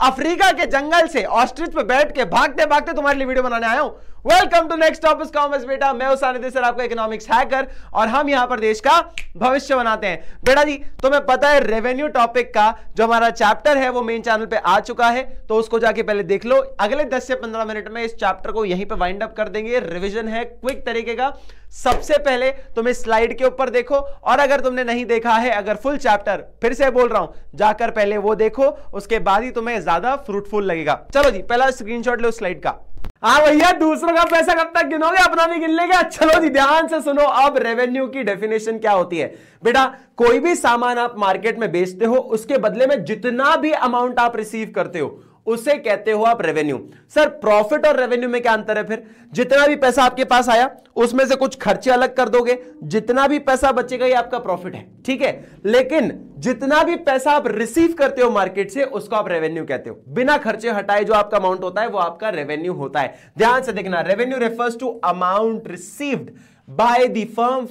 Africa के जंगल से ostrich पे बैठ के भागते भागते तुम्हारे लिए वीडियो बनाने आया हूं। Welcome to next topic commerce बेटा, मैं उसानिधि सर, आपका इकोनॉमिक्स हैकर, और हम यहां पर देश का भविष्य बनाते हैं। बेटा जी तुम्हें पता है रेवेन्यू टॉपिक का जो हमारा चैप्टर है वो मेन चैनल पे आ चुका है, तो उसको जाके पहले देख लो। अगले 10 से 15 मिनट में इस चैप्टर को यहीं पे वाइंड अप कर देंगे। रिवीजन है क्विक तरीके का। सबसे पहले तुम इस स्लाइड के ऊपर देखो, और अगर तुमने नहीं देखा है, अगर फुल चैप्टर, फिर से बोल रहा हूं, जाकर पहले वो देखो, उसके बाद ही तुम्हें ज्यादा फ्रूटफुल लगेगा। चलो जी पहला स्क्रीनशॉट लो स्लाइड का। हाँ भैया, दूसरों का पैसा कब तक गिनोगे, अपना भी गिन लेगा। चलो जी ध्यान से सुनो, अब रेवेन्यू की डेफिनेशन क्या होती है। बेटा कोई भी सामान आप मार्केट में बेचते हो, उसके बदले में जितना भी अमाउंट आप रिसीव करते हो उसे कहते हो आप रेवेन्यू। सर प्रॉफिट और रेवेन्यू में क्या अंतर है? फिर जितना भी पैसा आपके पास आया उसमें से कुछ खर्चे अलग कर दोगे, जितना भी पैसा बचेगा ये आपका प्रॉफिट है, ठीक है। लेकिन जितना भी पैसा आप रिसीव करते हो मार्केट से उसको आप रेवेन्यू कहते हो। बिना खर्चे हटाए जो आपका अमाउंट होता है वो आपका रेवेन्यू होता है। ध्यान से देखना, revenue refers to amount received by the firm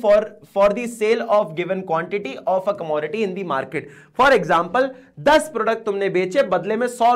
for the sale of given quantity of a commodity in the market. For example 10 product तुमने बेचे, बदले में 100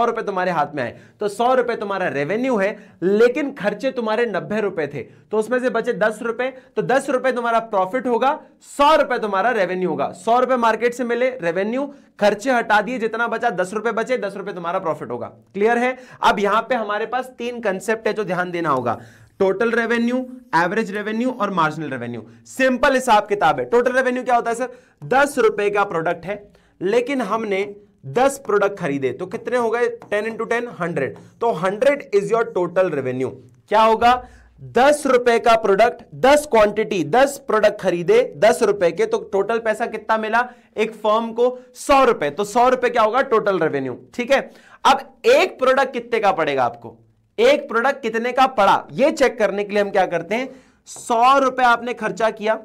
रुपए तुम्हारे हाथ में आए, तो 100 रुपए तुम्हारा रेवेन्यू है, लेकिन खर्चे तुम्हारे 90 रुपए थे, तो उसमें से बचे 10 रुपए, तो 10 रुपए तुम्हारा प्रॉफिट होगा, 100 रुपए तुम्हारा रेवेन्यू होगा। 100 रुपए मार्केट से मिले रेवेन्यू, खर्चे हटा दिए, जितना बचा 10 रुपए बचे, 10 रुपए तुम्हारा प्रॉफिट होगा। क्लियर है? अब यहां पे हमारे पास 3 कंसेप्ट है जो ध्यान देना होगा: टोटल रेवेन्यू, एवरेज रेवेन्यू और मार्जिनल रेवेन्यू। सिंपल हिसाब किताब है। टोटल रेवेन्यू क्या होता है सर? 10 रुपए का प्रोडक्ट है, लेकिन हमने 10 प्रोडक्ट खरीदे, तो कितने हो गए? 10 इंटू 10 100, तो 100 इज योर टोटल रेवेन्यू। क्या होगा? 10 रुपए का प्रोडक्ट, 10 क्वांटिटी, 10 प्रोडक्ट खरीदे 10 रुपए के, तो टोटल पैसा कितना मिला एक फर्म को? 100 रुपए, तो 100 रुपए क्या होगा? टोटल रेवेन्यू, ठीक है। अब एक प्रोडक्ट कितने का पड़ेगा आपको? एक प्रोडक्ट कितने का पड़ा ये चेक करने के लिए हम क्या करते हैं, 100 रुपए आपने खर्चा किया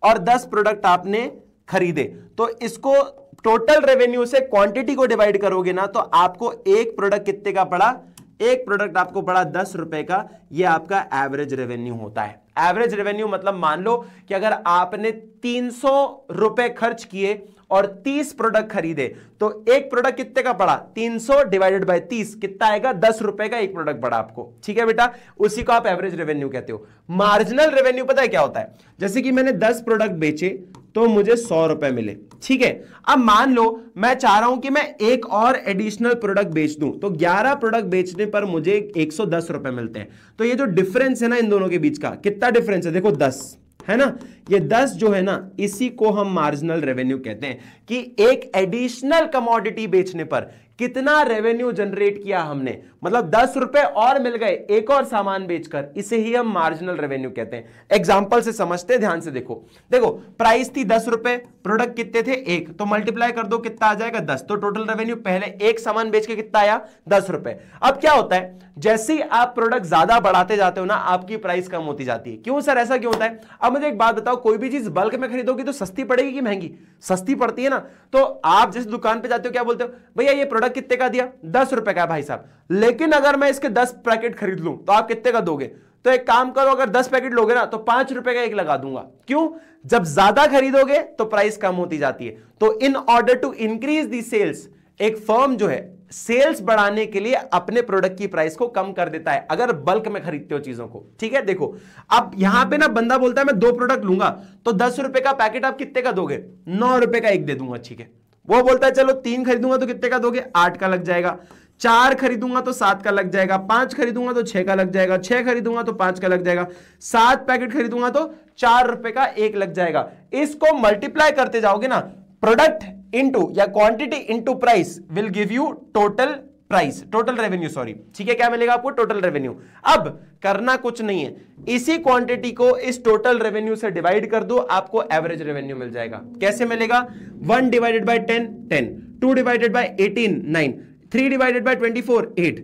और 10 प्रोडक्ट आपने खरीदे, तो इसको टोटल रेवेन्यू से क्वांटिटी को डिवाइड करोगे ना, तो आपको एक प्रोडक्ट कितने का पड़ा? एक प्रोडक्ट आपको पड़ा 10 रुपए का। ये आपका एवरेज रेवेन्यू होता है। एवरेज रेवेन्यू मतलब मान लो कि अगर आपने 300 रुपए खर्च किए और 30 प्रोडक्ट खरीदे, तो एक प्रोडक्ट कितने का पड़ा? 300 डिवाइडेड बाय 30 कितना आएगा? 10 रुपए का एक प्रोडक्ट पड़ा आपको, ठीक है बेटा। उसी को आप एवरेज रेवेन्यू कहते हो। मार्जिनल रेवेन्यू पता है क्या होता है? जैसे कि मैंने 10 प्रोडक्ट बेचे तो मुझे 100 रुपए मिले, ठीक है। अब मान लो मैं चाह रहा हूं कि मैं एक और एडिशनल प्रोडक्ट बेच दूं, तो 11 प्रोडक्ट बेचने पर मुझे 110 रुपए मिलते हैं। तो ये जो डिफरेंस है ना इन दोनों के बीच का, कितना डिफरेंस है? देखो 10 है ना, ये 10 जो है ना, इसी को हम मार्जिनल रेवेन्यू कहते हैं कि एक एडिशनल कमोडिटी बेचने पर कितना रेवेन्यू जनरेट किया हमने, मतलब 10 रुपए और मिल गए एक और सामान बेचकर, इसे ही हम मार्जिनल रेवेन्यू कहते हैं। एग्जांपल से समझते हैं, ध्यान से देखो। देखो प्राइस थी 10 रुपए, प्रोडक्ट कितने थे? एक, तो मल्टीप्लाई कर दो, कितना आ जाएगा? 10। तो टोटल रेवेन्यू पहले एक सामान बेच के कितना आया? 10 रुपए। अब क्या होता है, जैसे ही आप प्रोडक्ट ज्यादा बढ़ाते जाते हो ना, आपकी प्राइस कम होती जाती है। क्यों सर, ऐसा क्यों होता है? अब मुझे एक बात बताओ, कोई भी चीज बल्क में खरीदोगी तो सस्ती पड़ेगी कि महंगी? सस्ती पड़ती है ना। तो आप जिस दुकान पे जाते हो क्या बोलते हो? भैया ये प्रोडक्ट कितने का दिया? 10 रुपए का भाई साहब, लेकिन अगर मैं इसके 10 पैकेट खरीद लूं तो आप कितने का दोगे? तो एक काम करो, अगर 10 पैकेट लोगे ना तो 5 रुपए का एक लगा दूंगा। क्यों? जब ज्यादा खरीदोगे तो प्राइस कम होती जाती है। तो in order to increase the sales, एक फर्म जो है सेल्स बढ़ाने के लिए अपने प्रोडक्ट की प्राइस को कम कर देता है, अगर बल्क में खरीदते हो चीजों को, ठीक है। देखो अब यहां पे ना बंदा बोलता है मैं 2 प्रोडक्ट लूंगा, तो 10 रुपए का पैकेट आप कितने का दोगे? 9 रुपए का एक दे दूंगा, ठीक है। वो बोलता है चलो 3 खरीदूंगा तो कितने का दोगे? 8 का लग जाएगा। 4 खरीदूंगा तो 7 का लग जाएगा। 5 खरीदूंगा तो 6 का लग जाएगा। 6 खरीदूंगा तो 5 का लग जाएगा। 7 पैकेट खरीदूंगा तो 4 रुपए का एक लग जाएगा। इसको मल्टीप्लाई करते जाओगे ना, प्रोडक्ट इंटू या quantity into price will give you total price, total revenue, sorry, ठीक है। क्या मिलेगा आपको? Total revenue. अब करना कुछ नहीं है, इसी क्वांटिटी को इस टोटल रेवेन्यू से डिवाइड कर दो, आपको एवरेज रेवेन्यू मिल जाएगा। कैसे मिलेगा? 1 divided by 10 10, 2 divided by 18 9, 3 divided by 24 8,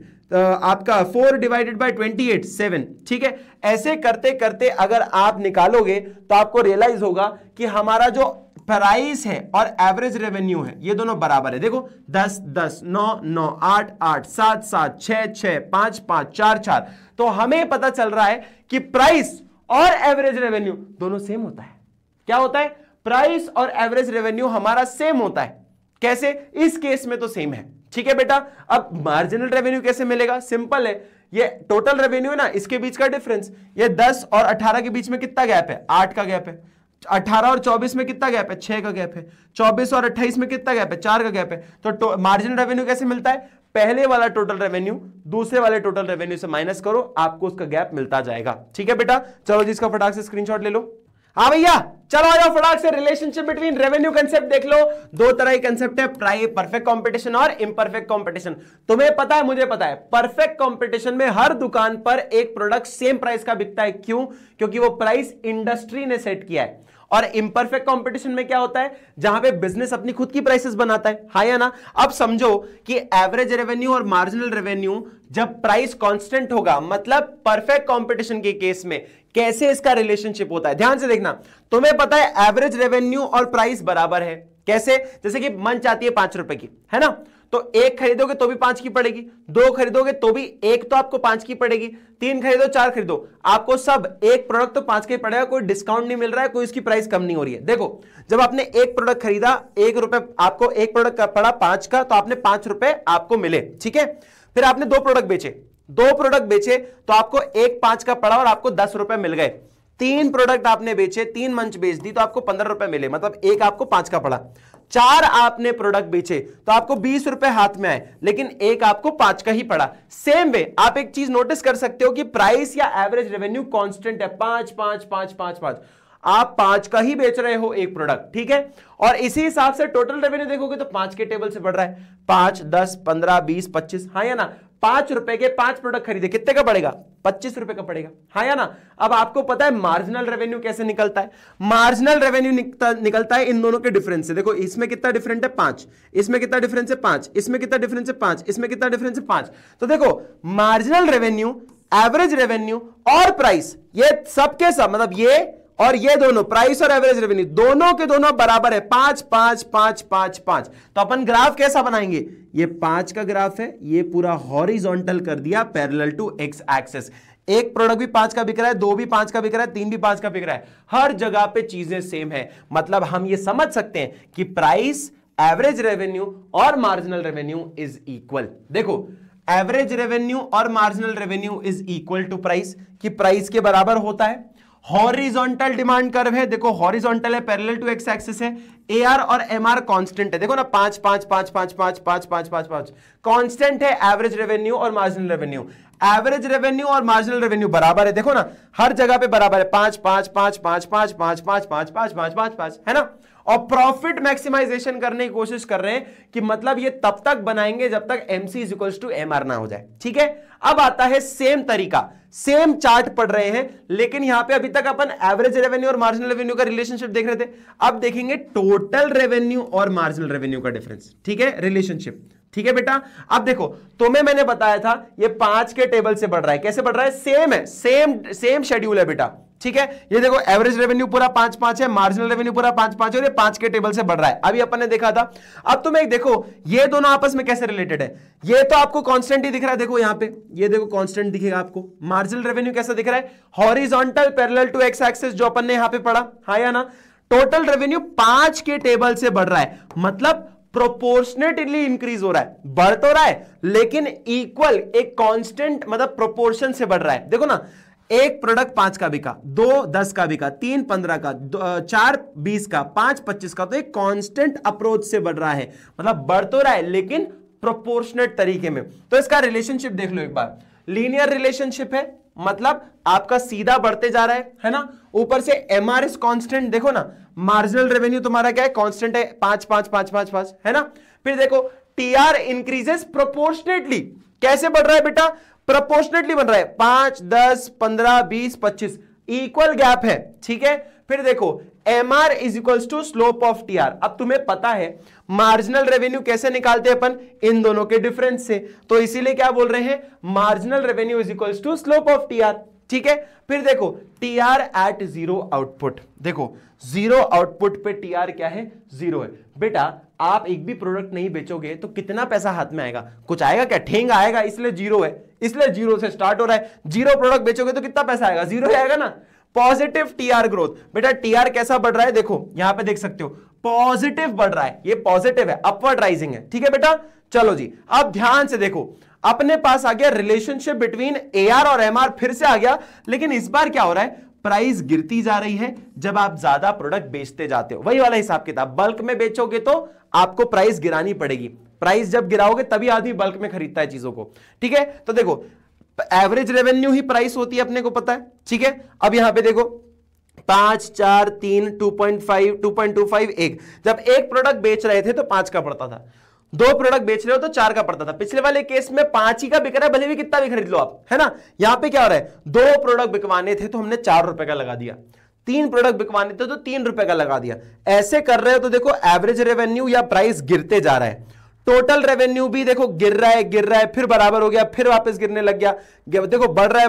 आपका 4 डिवाइडेड बाय 28 7, ठीक है। ऐसे करते करते अगर आप निकालोगे तो आपको रियलाइज होगा कि हमारा जो प्राइस है और एवरेज रेवेन्यू है ये दोनों बराबर है। देखो 10 10 9 9 8 8 7 7 6 6 5 5 4 4, तो हमें पता चल रहा है कि प्राइस और एवरेज रेवेन्यू दोनों सेम होता है। क्या होता है? प्राइस और एवरेज रेवेन्यू हमारा सेम होता है। कैसे? इस केस में तो सेम है, ठीक है बेटा। अब मार्जिनल रेवेन्यू कैसे मिलेगा, सिंपल है, ये टोटल रेवेन्यू है ना, इसके बीच का डिफरेंस, ये 10 और 18 के बीच में कितना गैप है, 8 का गैप है। 18 और 24 में कितना गैप है, 6 का गैप है। 24 और 28 में कितना गैप है, 4 का गैप है। तो मार्जिनल रेवेन्यू कैसे मिलता है, पहले वाला टोटल रेवेन्यू दूसरे वाले टोटल रेवेन्यू से माइनस करो, आपको उसका गैप मिलता जाएगा। ठीक है बेटा, चलो जी इसका फटाक से स्क्रीनशॉट ले लो। हाँ भैया चलो आ जाओ फटाक से, रिलेशनशिप बिटवीन रेवेन्यू कंसेप्ट देख लो। दो तरह के कंसेप्ट है, परफेक्ट कंपटीशन और इम्परफेक्ट कंपटीशन। तुम्हें पता है, मुझे पता है, परफेक्ट कंपटीशन में हर दुकान पर एक प्रोडक्ट सेम प्राइस का बिकता है। क्यों, क्योंकि वो प्राइस इंडस्ट्री ने सेट किया है। और इम्परफेक्ट कंपटीशन में क्या होता है, जहां पे बिजनेस अपनी खुद की प्राइसेस बनाता है, हाँ या ना। अब समझो कि एवरेज रेवेन्यू और मार्जिनल रेवेन्यू जब प्राइस कांस्टेंट होगा, मतलब परफेक्ट कंपटीशन के केस में कैसे इसका रिलेशनशिप होता है, ध्यान से देखना। तुम्हें पता है एवरेज रेवेन्यू और प्राइस बराबर है, कैसे, जैसे कि मंच आती है 5 रुपए की, है ना, तो एक खरीदोगे तो भी 5 की पड़ेगी, 2 खरीदोगे तो भी एक तो आपको 5 की पड़ेगी, 3 खरीदो 4 खरीदो, आपको सब एक प्रोडक्ट तो 5 का ही पड़ेगा, कोई डिस्काउंट नहीं मिल रहा है, कोई इसकी प्राइस कम नहीं हो रही है। देखो जब आपने एक प्रोडक्ट खरीदा, 1 रुपए आपको एक प्रोडक्ट का पड़ा 5 का, तो आपने 5 रुपए आपको मिले, ठीक है। फिर आपने 2 प्रोडक्ट बेचे, तो आपको एक 5 का पड़ा और आपको 10 रुपए मिल गए। 3 प्रोडक्ट आपने बेचे, 3 मंच बेच दी तो आपको 15 रुपए मिले, मतलब एक आपको 5 का पड़ा। 4 आपने प्रोडक्ट बेचे तो आपको 20 रुपए हाथ में आए, लेकिन एक आपको 5 का ही पड़ा। सेम वे आप एक चीज नोटिस कर सकते हो कि प्राइस या एवरेज रेवेन्यू कांस्टेंट है, 5 5 5 5 5, आप 5 का ही बेच रहे हो एक प्रोडक्ट, ठीक है। और इसी हिसाब से टोटल रेवेन्यू देखोगे तो 5 के टेबल से बढ़ रहा है, 5 10 15 20 25, हाँ या ना। 5 रुपए के 5 प्रोडक्ट खरीदे, कितने का पड़ेगा, 25 रुपए का पड़ेगा, हाँ या ना। अब आपको पता है मार्जिनल रेवेन्यू कैसे निकलता है, मार्जिनल रेवेन्यू निकलता है इन दोनों के डिफरेंस से। देखो इसमें कितना डिफरेंट है, 5, इसमें कितना डिफरेंस है, 5, इसमें कितना डिफरेंस है, 5, इसमें कितना डिफरेंस है, 5। तो देखो मार्जिनल रेवेन्यू, एवरेज रेवेन्यू और प्राइस, ये सबके सब, मतलब ये और ये दोनों, प्राइस और एवरेज रेवेन्यू दोनों के दोनों बराबर है, 5 5 5 5 5। तो अपन ग्राफ कैसा बनाएंगे, ये 5 का ग्राफ है, ये पूरा हॉरिजॉन्टल कर दिया पैरेलल टू एक्स एक्सिस। एक प्रोडक्ट भी 5 का बिक रहा है, 2 भी 5 का बिक रहा है, 3 भी 5 का बिक रहा है, हर जगह पे चीजें सेम है। मतलब हम ये समझ सकते हैं कि प्राइस, एवरेज रेवेन्यू और मार्जिनल रेवेन्यू इज इक्वल। देखो एवरेज रेवेन्यू और marginal revenue is equal to price, कि प्राइस के बराबर होता है। हॉरिजॉन्टल डिमांड कर्व है, देखो हॉरिजॉन्टल है, पैरेलल टू एक्स एक्सिस है। एआर और एमआर कांस्टेंट है, देखो ना 5 5 5 5 5 5 5 5 5 कांस्टेंट है एवरेज रेवेन्यू और मार्जिनल रेवेन्यू। एवरेज रेवेन्यू और मार्जिनल रेवेन्यू बराबर है, देखो ना हर जगह पे बराबर है, 5 5 5 5 5 5 5 5 5 5 5 5, है ना। और प्रॉफिट मैक्सिमाइजेशन करने की कोशिश कर रहे हैं, कि मतलब ये तब तक बनाएंगे जब तक MC इक्वल्स टू MR ना हो जाए, ठीक है। अब आता है सेम तरीका, सेम चार्ट पढ़ रहे हैं, लेकिन यहां पे अभी तक अपन एवरेज रेवेन्यू और मार्जिनल रेवेन्यू का रिलेशनशिप देख रहे थे। अब देखेंगे टोटल रेवेन्यू और मार्जिनल रेवेन्यू का डिफरेंस, ठीक है, रिलेशनशिप, ठीक है बेटा। अब देखो तुम्हें मैंने बताया था ये 5 के टेबल से बढ़ रहा है, कैसे बढ़ रहा है, सेम है, सेम शेड्यूल है बेटा, ठीक है। ये देखो एवरेज रेवेन्यू पूरा 5 5 है, मार्जिनल रेवेन्यू पूरा 5 5 है, और ये 5 के टेबल से बढ़ रहा है, अभी अपन ने देखा था। अब तुम एक देखो ये दोनों आपस में कैसे रिलेटेड है, ये तो आपको कांस्टेंट ही दिख रहा है, देखो यहां पे ये देखो कांस्टेंट दिखेगा आपको। मार्जिनल रेवेन्यू कैसा दिख रहा है, horizontal parallel to x axis, जो अपन ने यहां पे पढ़ा, हाँ या ना। टोटल रेवेन्यू 5 के टेबल से बढ़ रहा है, मतलब प्रोपोर्शनेटली इंक्रीज हो रहा है, बढ़ तो रहा है लेकिन इक्वल, एक कांस्टेंट मतलब प्रोपोर्शन से बढ़ रहा है। देखो ना एक प्रोडक्ट 5 का बिका, 2 10 का बिका, 3 15 का, 4 20 का, 5 25 का, तो एक कांस्टेंट अप्रोच से बढ़ रहा है, मतलब बढ़ तो रहा है लेकिन प्रोपोर्शनेट तरीके में। तो इसका रिलेशनशिप देख लो एक बार, लीनियर रिलेशनशिप है, मतलब आपका सीधा बढ़ते जा रहा है ना। ऊपर से MR इज कांस्टेंट, देखो ना मार्जिनल रेवेन्यू तुम्हारा क्या है, कांस्टेंट है, 5 5 5 5 5, है ना। फिर देखो TR इंक्रीजेस प्रोपोर्शनेटली, कैसे बढ़ रहा है बेटा, प्रोपोर्शनेटली बन रहा है, 5 10 15 20 25, इक्वल गैप है, ठीक है। फिर देखो MR is equals to slope of TR। अब तुम्हें पता है मार्जिनल रेवेन्यू कैसे निकालते हैं अपन, इन दोनों के डिफरेंस से, तो इसीलिए क्या बोल रहे हैं, marginal revenue is equals to slope of TR, ठीक है। फिर देखो TR एट 0 आउटपुट, देखो 0 आउटपुट पे TR क्या है, 0 है। बेटा आप एक भी प्रोडक्ट नहीं बेचोगे तो कितना पैसा हाथ में आएगा, कुछ आएगा क्या, ठेंगा आएगा, इसलिए 0 है, इसलिए 0 से स्टार्ट हो रहा है। 0 प्रोडक्ट बेचोगे तो कितना पैसा आएगा, 0 ही आएगा ना। Positive TR growth. बेटा टीआर कैसा बढ़ रहा है, देखो यहां पे देख सकते हो पॉजिटिव बढ़ रहा है, ये पॉजिटिव है, अपवर्ड राइजिंग है। ठीक है बेटा, चलो जी अब ध्यान से देखो, अपने पास आ गया रिलेशनशिप बिटवीन एआर और एमआर, फिर से आ गया, लेकिन इस बार क्या हो रहा है, प्राइस गिरती जा रही है जब आप ज्यादा प्रोडक्ट बेचते जाते हो। वही वाला हिसाब किताब, बल्क में बेचोगे तो आपको प्राइस गिरानी पड़ेगी, प्राइस जब गिराओगे तभी आदमी बल्क में खरीदता है चीजों को। ठीक है, तो देखो एवरेज रेवेन्यू ही प्राइस होती है, अपने को पता है। ठीक है, अब यहां पे देखो 5, 4, 3, 2.5, 2.25, 1। जब एक प्रोडक्ट बेच रहे थे तो 5 का पड़ता था, 2 प्रोडक्ट बेच रहे हो तो 4 का पड़ता था। पिछले वाले केस में 5 ही का बिक रहा है, भले भी कितना भी खरीद लो आप, है ना। यहां पे क्या हो रहा है, 2 प्रोडक्ट बिकवाने थे तो हमने 4 रुपए का लगा दिया, 3 प्रोडक्ट बिकवाने थे तो 3 रुपए का लगा दिया। ऐसे कर रहे हो तो देखो एवरेज रेवेन्यू या प्राइस गिरते जा रहा है। टोटल रेवेन्यू भी देखो गिर रहा है, फिर बराबर हो गया, फिर वापस गिरने लग गया। देखो बढ़ रहा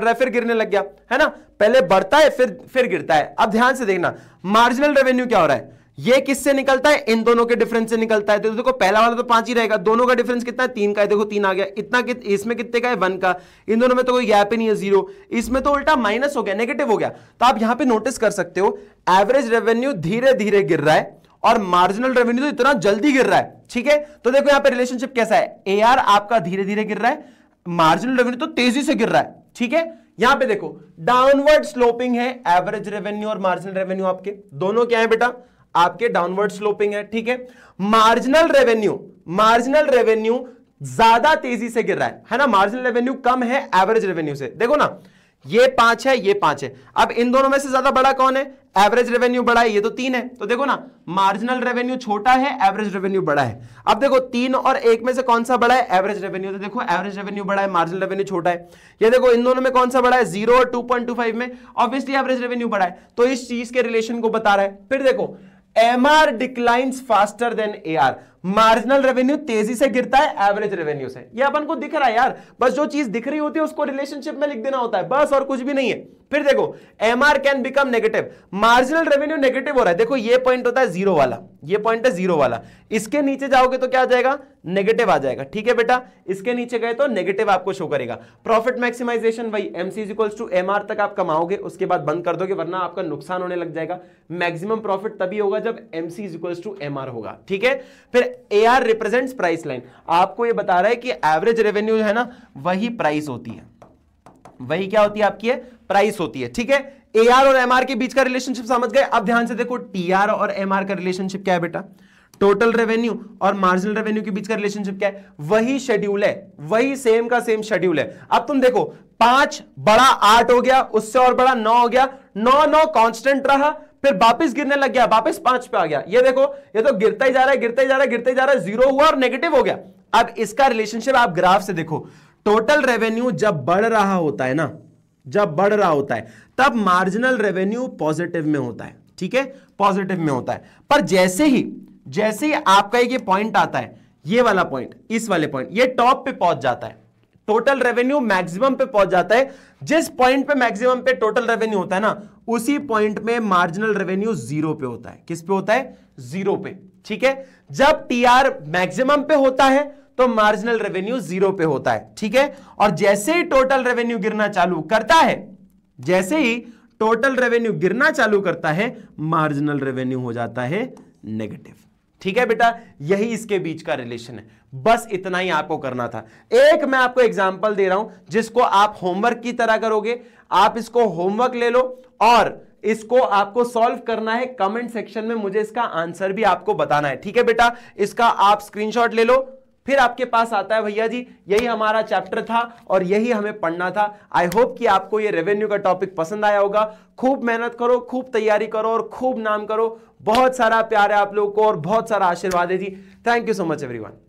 है, फिर गिरने लग गया, है ना। पहले बढ़ता है फिर गिरता है। अब ध्यान से देखना, मार्जिनल रेवेन्यू क्या हो रहा है, ये किससे निकलता है, इन दोनों के डिफरेंस से निकलता है। तो देखो पहला वाला तो 5 ही रहेगा, दोनों का डिफरेंस कितना है, 3 का है। देखो 3 आ गया, इतना इसमें कितने का है, 1 का। इन दोनों में तो कोई गैप ही नहीं है, 0। इसमें तो उल्टा माइनस हो गया, नेगेटिव हो गया। तो आप यहां पे नोटिस कर सकते हो एवरेज रेवेन्यू धीरे धीरे गिर रहा है और मार्जिनल रेवेन्यू तो इतना जल्दी गिर रहा है। ठीक है, तो देखो यहां पे रिलेशनशिप कैसा है, एआर आपका धीरे धीरे गिर रहा है, मार्जिनल रेवेन्यू तो तेजी से गिर रहा है। ठीक है, यहां पे देखो डाउनवर्ड स्लोपिंग है, एवरेज रेवेन्यू और मार्जिनल रेवेन्यू आपके दोनों क्या है बेटा, आपके डाउनवर्ड स्लोपिंग है। ठीक है, मार्जिनल रेवेन्यू ज्यादा तेजी से गिर रहा है ना। मार्जिनल रेवेन्यू कम है एवरेज रेवेन्यू से। देखो ना, ये 5 है, ये 5 है। अब इन दोनों में से ज्यादा बड़ा कौन है, एवरेज रेवेन्यू बड़ा है, ये तो 3 है। तो देखो ना, मार्जिनल रेवेन्यू छोटा है, एवरेज रेवेन्यू बड़ा है। अब देखो 3 और 1 में से कौन सा बड़ा है, एवरेज रेवेन्यू। तो देखो एवरेज रेवेन्यू बड़ा है, मार्जिनल रेवेन्यू छोटा है। ये देखो इन दोनों में कौन सा बड़ा है, 0 और 2.25 में ऑब्वियसली एवरेज रेवेन्यू बड़ा है। तो इस चीज के रिलेशन को बता रहा है। फिर देखो MR declines faster than AR, marginal revenue तेजी से गिरता है एवरेज रेवेन्यू से। ये अपन को दिख रहा है यार, बस जो चीज दिख रही होती है उसको रिलेशनशिप में लिख देना होता है, बस और कुछ भी नहीं है। फिर देखो MR can become negative, marginal revenue negative हो रहा है। देखो ये पॉइंट होता है 0 वाला, ये पॉइंट है 0 वाला, इसके नीचे जाओगे तो क्या आ जाएगा, नेगेटिव आ जाएगा। ठीक है बेटा, इसके नीचे गए तो नेगेटिव आपको शो करेगा। प्रॉफिट मैक्सिमाइजेशन वही MC = MR तक आप कमाओगे, उसके बाद बंद कर दोगे, वरना आपका नुकसान होने लग जाएगा। मैक्सिमम प्रॉफिट तभी होगा जब MC = MR होगा। ठीक है, फिर AR रिप्रेजेंट्स प्राइस लाइन, आपको ये बता रहा है कि एवरेज रेवेन्यू है ना, वही प्राइस होती है, वही क्या होती है आपकी, है प्राइस होती है। ठीक है, AR और MR के बीच का रिलेशनशिप समझ गए। अब ध्यान से देखो TR और MR का रिलेशनशिप क्या है बेटा, टोटल रेवेन्यू और मार्जिनल रेवेन्यू के बीच का रिलेशनशिप क्या है, वही शेड्यूल है, वही सेम का सेम शेड्यूल है। अब तुम देखो 5 बड़ा 8 हो गया, उससे और बड़ा 9 हो गया, 9 कांस्टेंट रहा, फिर वापस गिरने लग गया, वापस 5 पे आ गया। ये देखो ये तो गिरता ही जा रहा है, गिरता ही जा रहा है, गिरता ही जा रहा है, 0 हुआ और नेगेटिव हो गया। अब इसका रिलेशनशिप आप ग्राफ से देखो, टोटल रेवेन्यू जब बढ़ रहा होता है ना, जब बढ़ रहा होता है तब मार्जिनल रेवेन्यू पॉजिटिव में होता है। ठीक है, पॉजिटिव में होता है। पर जैसे ही आपका ये पॉइंट आता है, ये वाला पॉइंट, इस वाले पॉइंट, ये टॉप पे पहुंच जाता है, टोटल रेवेन्यू मैक्सिमम पे पहुंच जाता है। जिस पॉइंट पे मैक्सिमम पे टोटल रेवेन्यू होता है ना, उसी पॉइंट में मार्जिनल रेवेन्यू 0 पे होता है। किस पे होता है, 0 पे। ठीक है, जब TR मैक्सिमम पे होता है तो मार्जिनल रेवेन्यू 0 पे होता है। ठीक है, और जैसे ही टोटल रेवेन्यू गिरना चालू करता है, जैसे ही टोटल रेवेन्यू गिरना चालू करता है, मार्जिनल रेवेन्यू हो जाता है नेगेटिव। ठीक है बेटा, यही इसके बीच का रिलेशन है। बस इतना ही आपको करना था। एक मैं आपको एग्जांपल दे रहा हूं जिसको आप होमवर्क की तरह करोगे। आप इसको होमवर्क ले लो और इसको आपको सॉल्व करना है। कमेंट सेक्शन में मुझे इसका आंसर भी आपको बताना है। ठीक है बेटा, इसका आप स्क्रीनशॉट ले लो, फिर आपके पास आता है भैया जी यही हमारा चैप्टर था और यही हमें पढ़ना था। आई होप कि आपको ये रेवेन्यू का टॉपिक पसंद आया होगा। खूब मेहनत करो, खूब तैयारी करो और खूब नाम करो। बहुत सारा प्यार है आप लोगों को और बहुत सारा आशीर्वाद है जी। Thank you so much everyone.